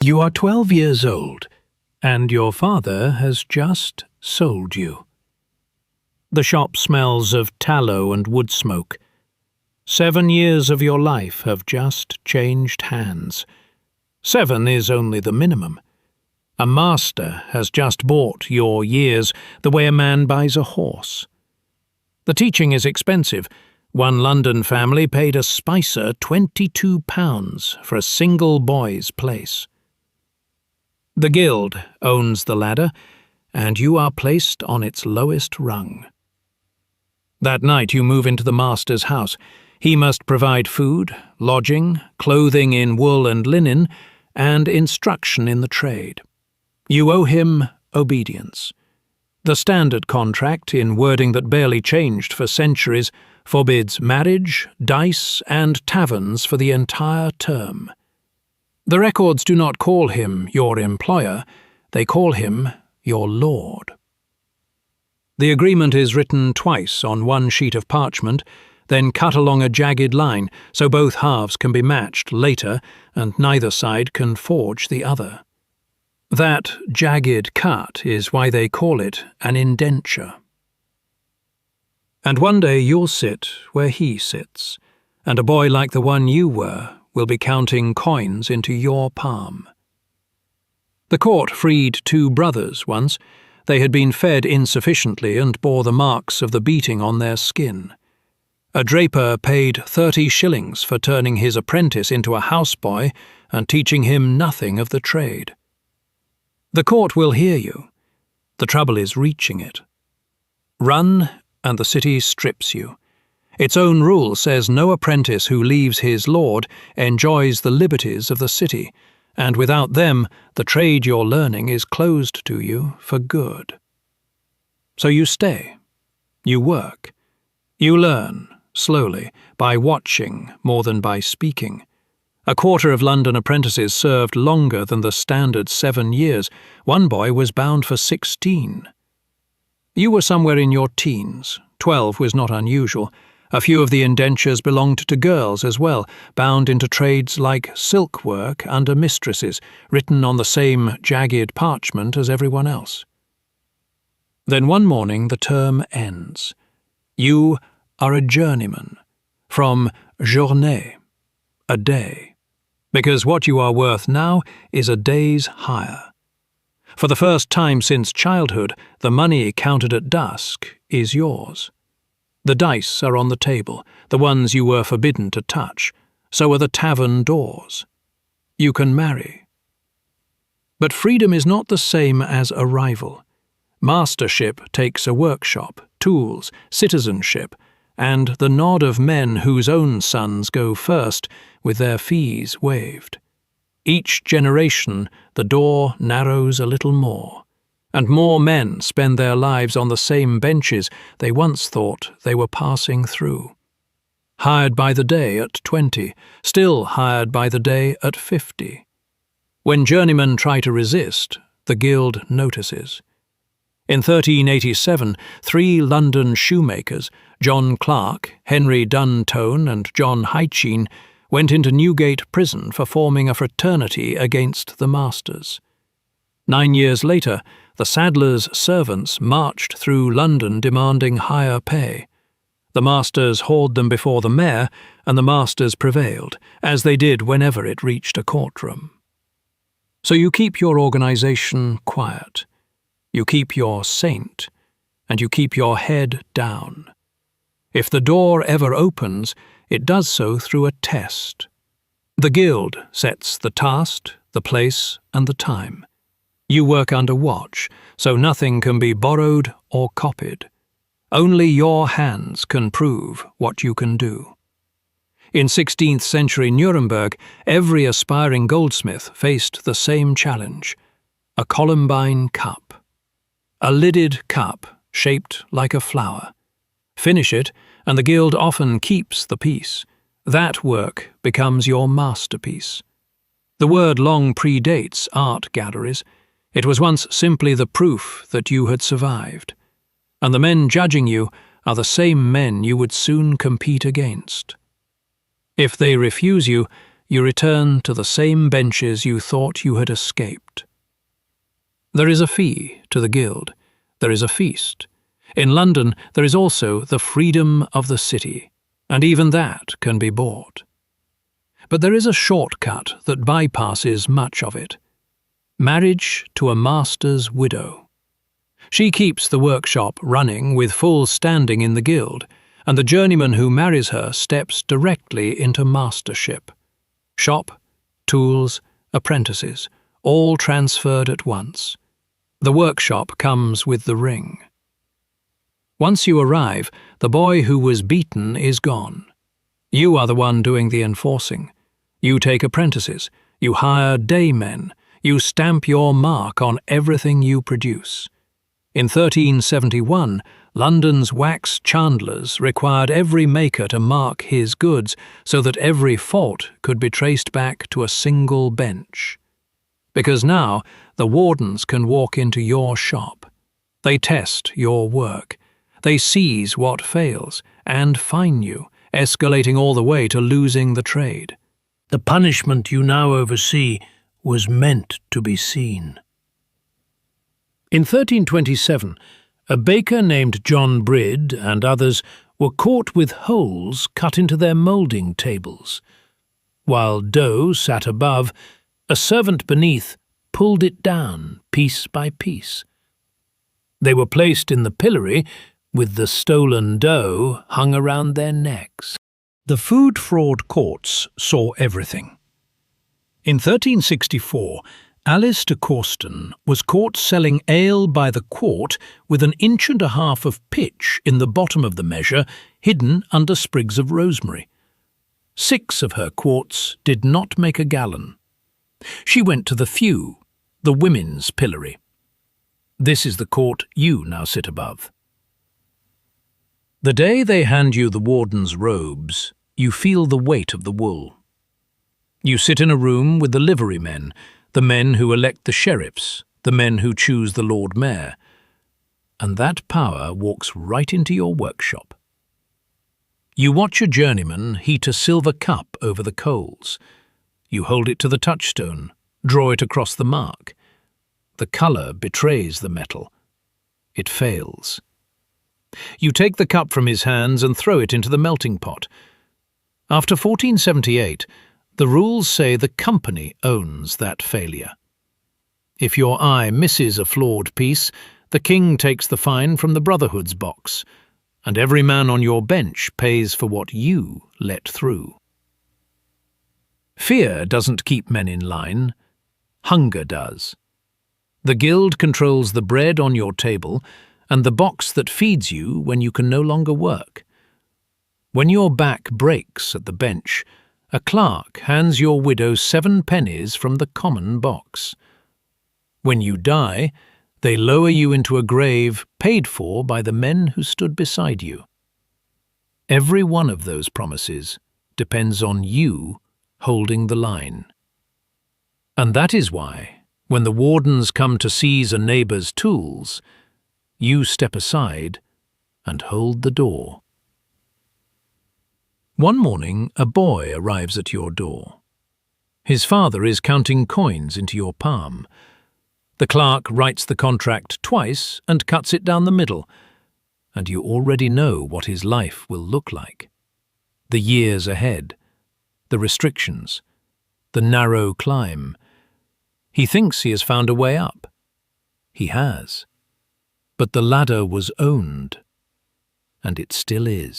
You are 12 years old, and your father has just sold you. The shop smells of tallow and wood smoke. 7 years of your life have just changed hands. 7 is only the minimum. A master has just bought your years the way a man buys a horse. The teaching is expensive. One London family paid a spicer £22 for a single boy's place. The guild owns the ladder, and you are placed on its lowest rung. That night you move into the master's house. He must provide food, lodging, clothing in wool and linen, and instruction in the trade. You owe him obedience. The standard contract, in wording that barely changed for centuries, forbids marriage, dice, and taverns for the entire term. The records do not call him your employer, they call him your lord. The agreement is written twice on one sheet of parchment, then cut along a jagged line so both halves can be matched later and neither side can forge the other. That jagged cut is why they call it an indenture. And one day you'll sit where he sits, and a boy like the one you were will be counting coins into your palm. The court freed 2 brothers once. They had been fed insufficiently and bore the marks of the beating on their skin. A draper paid 30 shillings for turning his apprentice into a houseboy and teaching him nothing of the trade. The court will hear you. The trouble is reaching it. Run, and the city strips you. Its own rule says no apprentice who leaves his lord enjoys the liberties of the city, and without them the trade you're learning is closed to you for good. So you stay. You work. You learn, slowly, by watching more than by speaking. A quarter of London apprentices served longer than the standard 7 years. One boy was bound for 16. You were somewhere in your teens. 12 was not unusual. A few of the indentures belonged to girls as well, bound into trades like silk work under mistresses, written on the same jagged parchment as everyone else. Then one morning the term ends. You are a journeyman, from journée, a day, because what you are worth now is a day's hire. For the first time since childhood, the money counted at dusk is yours. The dice are on the table, the ones you were forbidden to touch. So are the tavern doors. You can marry. But freedom is not the same as arrival. Mastership takes a workshop, tools, citizenship, and the nod of men whose own sons go first, with their fees waived. Each generation the door narrows a little more, and more men spend their lives on the same benches they once thought they were passing through. Hired by the day at 20, still hired by the day at 50. When journeymen try to resist, the guild notices. In 1387, 3 London shoemakers, John Clark, Henry Duntone, and John Hychine, went into Newgate prison for forming a fraternity against the masters. 9 years later, the saddler's servants marched through London demanding higher pay. The masters hauled them before the mayor, and the masters prevailed, as they did whenever it reached a courtroom. So you keep your organization quiet. You keep your saint, and you keep your head down. If the door ever opens, it does so through a test. The guild sets the task, the place, and the time. You work under watch, so nothing can be borrowed or copied. Only your hands can prove what you can do. In 16th century Nuremberg, every aspiring goldsmith faced the same challenge: a Columbine cup. A lidded cup shaped like a flower. Finish it, and the guild often keeps the piece. That work becomes your masterpiece. The word long predates art galleries. It was once simply the proof that you had survived. And the men judging you are the same men you would soon compete against. If they refuse you, you return to the same benches you thought you had escaped. There is a fee to the guild. There is a feast. In London, there is also the freedom of the city, and even that can be bought. But there is a shortcut that bypasses much of it. Marriage to a master's widow. She keeps the workshop running with full standing in the guild, and the journeyman who marries her steps directly into mastership. Shop, tools, apprentices, all transferred at once. The workshop comes with the ring. Once you arrive, the boy who was beaten is gone. You are the one doing the enforcing. You take apprentices, you hire daymen, you stamp your mark on everything you produce. In 1371, London's wax chandlers required every maker to mark his goods so that every fault could be traced back to a single bench. Because now the wardens can walk into your shop. They test your work. They seize what fails and fine you, escalating all the way to losing the trade. The punishment you now oversee was meant to be seen. In 1327, a baker named John Brid and others were caught with holes cut into their moulding tables. While dough sat above, a servant beneath pulled it down piece by piece. They were placed in the pillory with the stolen dough hung around their necks. The food fraud courts saw everything. In 1364, Alice de Corston was caught selling ale by the quart with 1.5 inches of pitch in the bottom of the measure, hidden under sprigs of rosemary. 6 of her quarts did not make a gallon. She went to the few, the women's pillory. This is the court you now sit above. The day they hand you the warden's robes, you feel the weight of the wool. You sit in a room with the liverymen, the men who elect the sheriffs, the men who choose the Lord Mayor, and that power walks right into your workshop. You watch a journeyman heat a silver cup over the coals. You hold it to the touchstone, draw it across the mark. The colour betrays the metal. It fails. You take the cup from his hands and throw it into the melting pot. After 1478, the rules say the company owns that failure. If your eye misses a flawed piece, the king takes the fine from the Brotherhood's box, and every man on your bench pays for what you let through. Fear doesn't keep men in line. Hunger does. The guild controls the bread on your table and the box that feeds you when you can no longer work. When your back breaks at the bench, a clerk hands your widow 7 pennies from the common box. When you die, they lower you into a grave paid for by the men who stood beside you. Every one of those promises depends on you holding the line. And that is why, when the wardens come to seize a neighbour's tools, you step aside and hold the door. One morning, a boy arrives at your door. His father is counting coins into your palm. The clerk writes the contract twice and cuts it down the middle, and you already know what his life will look like. The years ahead, the restrictions, the narrow climb. He thinks he has found a way up. He has. But the ladder was owned, and it still is.